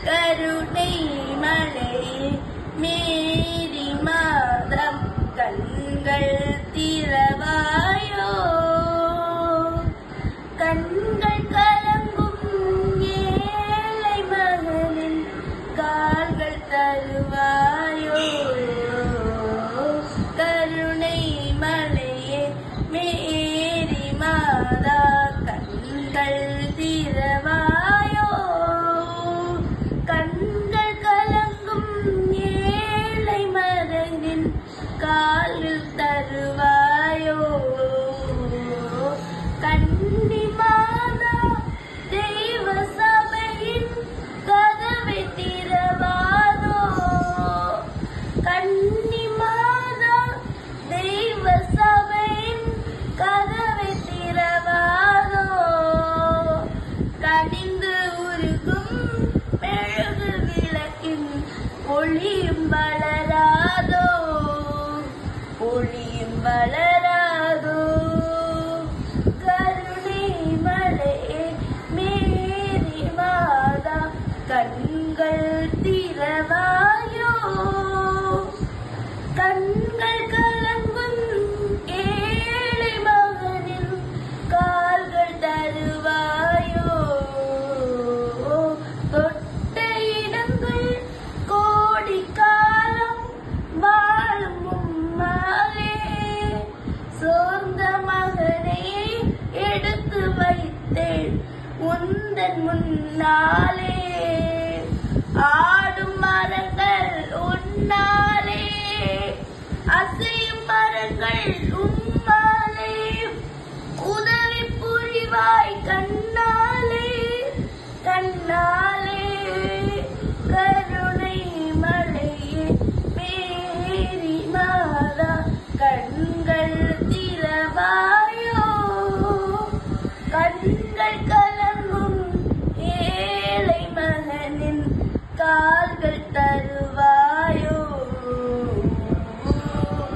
கருணை மலை மேரி மாதம் கண்கள் திறவாயோ கண்கள் கலங்கும் ஏழை மகனின் கால்கள் தருவாயோ கருணை மலையே மேரி மாதா கண்கள் திறவாயோ கண்கள் கலங்கும் ஏழை மகனின் காலில் தருவாயோ கன்னி மாதா தெய்வ சபையின் கதவை திறவாதோ கன்னி மாதா தெய்வ சபையின் கதவை திறவாதோ கனிந்து உருகும் மெழுகு விளக்கின் ஒளியும் வளராதோ ஒளியும் வளராதோ கருணை மலையே மேரி மாதா கண்கள் திறவாயோ கண்கள் கலங்கும் ஏழை மகனின் கால்கள் தருவாயோ தொட்ட இடங்கள் கோடி காலம் வாழும் உம்மாலே சோர்ந்த மகனை எடுத்து வைத்தேன் உந்தன் முன்னாலே ஆடும் மரங்கள் உன்னாலே அசையும் மரங்கள் உம்மாலே உதவி புரிவாய் கண்ணாலே கண்ணாலே கருணை மலையே மேரி மாதா கண்கள் திறவாயோ கண்கள் கலங்கும் ஏழை மகனின் கால்கள் தருவாயோ